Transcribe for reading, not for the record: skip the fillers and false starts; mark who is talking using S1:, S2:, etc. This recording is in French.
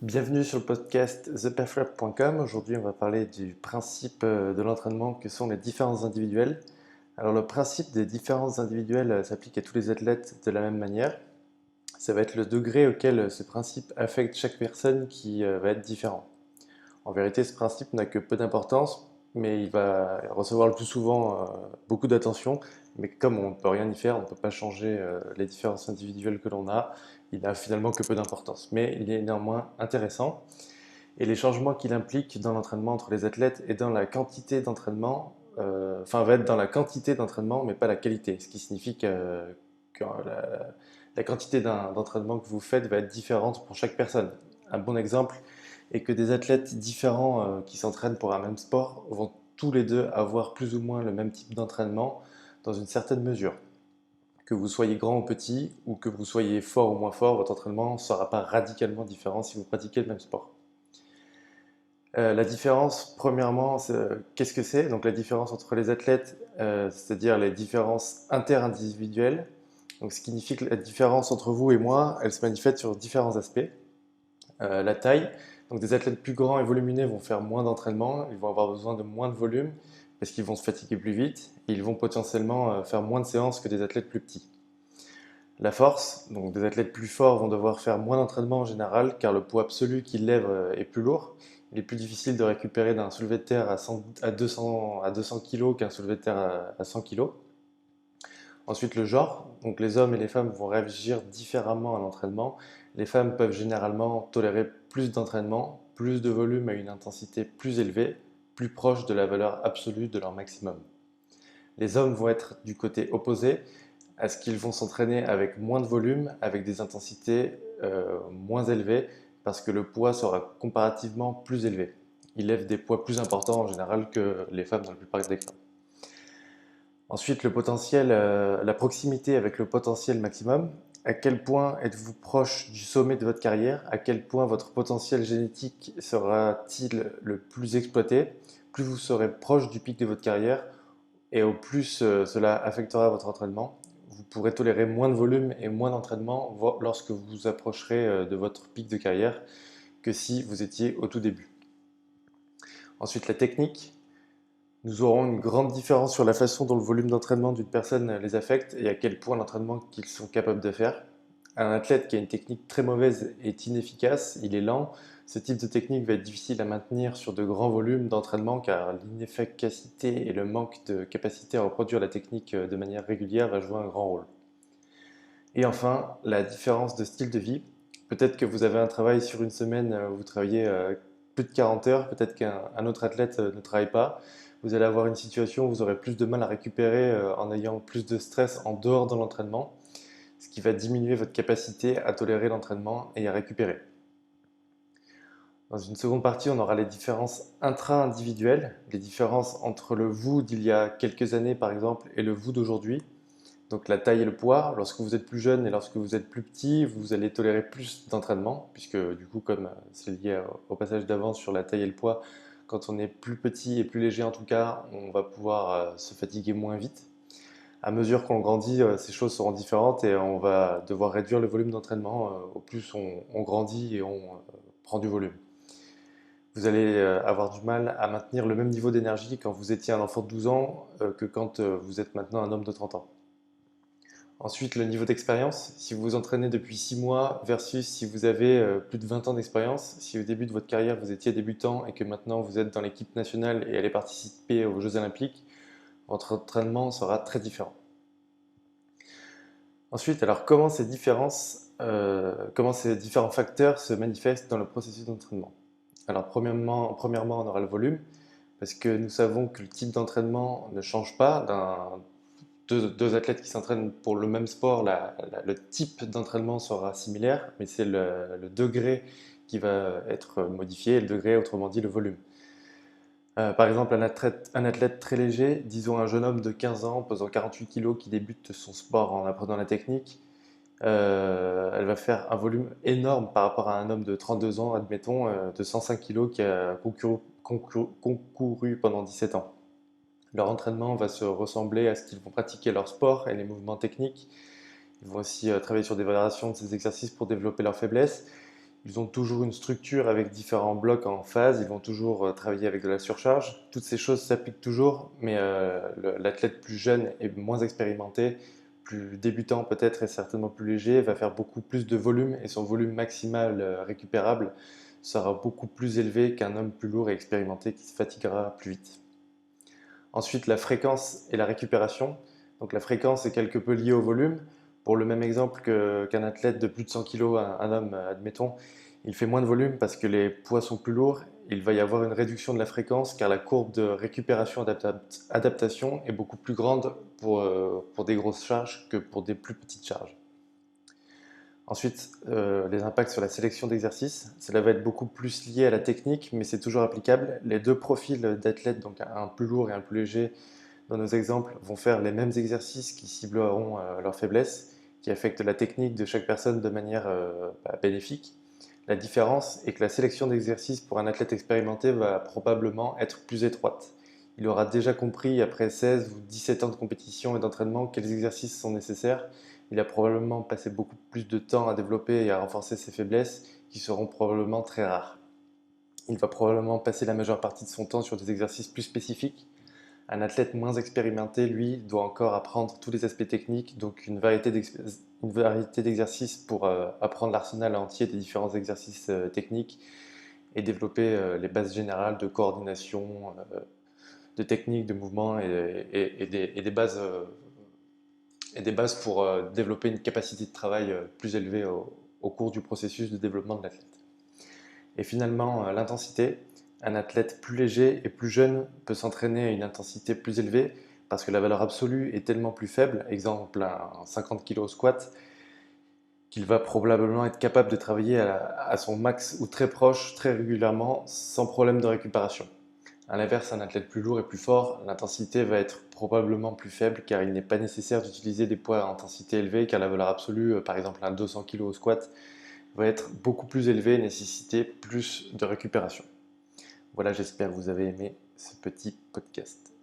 S1: Bienvenue sur le podcast theperfrap.com. Aujourd'hui, on va parler du principe de l'entraînement que sont les différences individuelles. Alors, le principe des différences individuelles s'applique à tous les athlètes de la même manière. Ça va être le degré auquel ce principe affecte chaque personne qui va être différent. En vérité, ce principe n'a que peu d'importance, mais il va recevoir le plus souvent beaucoup d'attention. Mais comme on ne peut rien y faire, on ne peut pas changer les différences individuelles que l'on a, il n'a finalement que peu d'importance. Mais il est néanmoins intéressant. Et les changements qu'il implique dans l'entraînement entre les athlètes et dans la quantité d'entraînement, va être dans la quantité d'entraînement, mais pas la qualité. Ce qui signifie que la quantité d'entraînement que vous faites va être différente pour chaque personne. Un bon exemple est que des athlètes différents qui s'entraînent pour un même sport vont tous les deux avoir plus ou moins le même type d'entraînement dans une certaine mesure. Que vous soyez grand ou petit, ou que vous soyez fort ou moins fort, votre entraînement ne sera pas radicalement différent si vous pratiquez le même sport. La différence, premièrement, qu'est-ce que c'est? Donc la différence entre les athlètes, c'est-à-dire les différences interindividuelles. Donc ce qui signifie que la différence entre vous et moi, elle se manifeste sur différents aspects. La taille, donc des athlètes plus grands et volumineux vont faire moins d'entraînement, ils vont avoir besoin de moins de volume parce qu'ils vont se fatiguer plus vite et ils vont potentiellement faire moins de séances que des athlètes plus petits. La force, donc des athlètes plus forts vont devoir faire moins d'entraînement en général car le poids absolu qu'ils lèvent est plus lourd. Il est plus difficile de récupérer d'un soulevé de terre à 200 kg qu'un soulevé de terre à 100 kg. Ensuite, le genre, donc les hommes et les femmes vont réagir différemment à l'entraînement. Les femmes peuvent généralement tolérer plus d'entraînement, plus de volume à une intensité plus élevée, plus proche de la valeur absolue de leur maximum. Les hommes vont être du côté opposé, à ce qu'ils vont s'entraîner avec moins de volume, avec des intensités moins élevées, parce que le poids sera comparativement plus élevé. Ils lèvent des poids plus importants en général que les femmes dans la plupart des cas. Ensuite, le potentiel, la proximité avec le potentiel maximum. À quel point êtes-vous proche du sommet de votre carrière? À quel point votre potentiel génétique sera-t-il le plus exploité? Plus vous serez proche du pic de votre carrière, et au plus cela affectera votre entraînement. Vous pourrez tolérer moins de volume et moins d'entraînement lorsque vous vous approcherez de votre pic de carrière que si vous étiez au tout début. Ensuite, la technique. Nous aurons une grande différence sur la façon dont le volume d'entraînement d'une personne les affecte et à quel point l'entraînement qu'ils sont capables de faire. Un athlète qui a une technique très mauvaise est inefficace, il est lent. Ce type de technique va être difficile à maintenir sur de grands volumes d'entraînement car l'inefficacité et le manque de capacité à reproduire la technique de manière régulière va jouer un grand rôle. Et enfin, la différence de style de vie. Peut-être que vous avez un travail sur une semaine où vous travaillez plus de 40 heures, peut-être qu'un autre athlète ne travaille pas. Vous allez avoir une situation où vous aurez plus de mal à récupérer en ayant plus de stress en dehors de l'entraînement, ce qui va diminuer votre capacité à tolérer l'entraînement et à récupérer. Dans une seconde partie, on aura les différences intra-individuelles, les différences entre le vous d'il y a quelques années par exemple et le vous d'aujourd'hui. Donc la taille et le poids, lorsque vous êtes plus jeune et lorsque vous êtes plus petit, vous allez tolérer plus d'entraînement, puisque du coup, comme c'est lié au passage d'avant sur la taille et le poids, quand on est plus petit et plus léger en tout cas, on va pouvoir se fatiguer moins vite. À mesure qu'on grandit, ces choses seront différentes et on va devoir réduire le volume d'entraînement au plus on grandit et on prend du volume. Vous allez avoir du mal à maintenir le même niveau d'énergie quand vous étiez un enfant de 12 ans que quand vous êtes maintenant un homme de 30 ans. Ensuite, le niveau d'expérience. Si vous vous entraînez depuis 6 mois versus si vous avez plus de 20 ans d'expérience, si au début de votre carrière vous étiez débutant et que maintenant vous êtes dans l'équipe nationale et allez participer aux Jeux Olympiques, votre entraînement sera très différent. Ensuite, alors comment ces différents facteurs se manifestent dans le processus d'entraînement? Alors premièrement, on aura le volume, parce que nous savons que le type d'entraînement ne change pas deux athlètes qui s'entraînent pour le même sport, le type d'entraînement sera similaire, mais c'est le degré qui va être modifié, et le degré, autrement dit, le volume. Par exemple, un athlète très léger, disons un jeune homme de 15 ans pesant 48 kg qui débute son sport en apprenant la technique, elle va faire un volume énorme par rapport à un homme de 32 ans, admettons, de 105 kg qui a concouru pendant 17 ans. Leur entraînement va se ressembler à ce qu'ils vont pratiquer leur sport et les mouvements techniques. Ils vont aussi travailler sur des variations de ces exercices pour développer leurs faiblesses. Ils ont toujours une structure avec différents blocs en phase, ils vont toujours travailler avec de la surcharge. Toutes ces choses s'appliquent toujours, mais l'athlète plus jeune et moins expérimenté, plus débutant peut-être et certainement plus léger, va faire beaucoup plus de volume et son volume maximal récupérable sera beaucoup plus élevé qu'un homme plus lourd et expérimenté qui se fatiguera plus vite. Ensuite, la fréquence et la récupération. Donc la fréquence est quelque peu liée au volume. Pour le même exemple qu'un athlète de plus de 100 kg, un homme, admettons, il fait moins de volume parce que les poids sont plus lourds. Il va y avoir une réduction de la fréquence car la courbe de récupération adaptation est beaucoup plus grande pour des grosses charges que pour des plus petites charges. Ensuite, les impacts sur la sélection d'exercices. Cela va être beaucoup plus lié à la technique, mais c'est toujours applicable. Les deux profils d'athlètes, donc un plus lourd et un plus léger, dans nos exemples, vont faire les mêmes exercices qui cibleront leurs faiblesses, qui affectent la technique de chaque personne de manière bénéfique. La différence est que la sélection d'exercices pour un athlète expérimenté va probablement être plus étroite. Il aura déjà compris après 16 ou 17 ans de compétition et d'entraînement quels exercices sont nécessaires. Il a probablement passé beaucoup plus de temps à développer et à renforcer ses faiblesses qui seront probablement très rares. Il va probablement passer la majeure partie de son temps sur des exercices plus spécifiques. Un athlète moins expérimenté, lui, doit encore apprendre tous les aspects techniques, donc une variété d'exercices pour apprendre l'arsenal entier des différents exercices techniques et développer les bases générales de coordination, de technique, de mouvement et des bases pour développer une capacité de travail plus élevée au cours du processus de développement de l'athlète. Et finalement, l'intensité. Un athlète plus léger et plus jeune peut s'entraîner à une intensité plus élevée parce que la valeur absolue est tellement plus faible, exemple un 50 kg au squat, qu'il va probablement être capable de travailler à son max ou très proche, très régulièrement, sans problème de récupération. A l'inverse, un athlète plus lourd et plus fort, l'intensité va être probablement plus faible car il n'est pas nécessaire d'utiliser des poids à intensité élevée car la valeur absolue, par exemple un 200 kg au squat, va être beaucoup plus élevée et nécessiter plus de récupération. Voilà, j'espère que vous avez aimé ce petit podcast.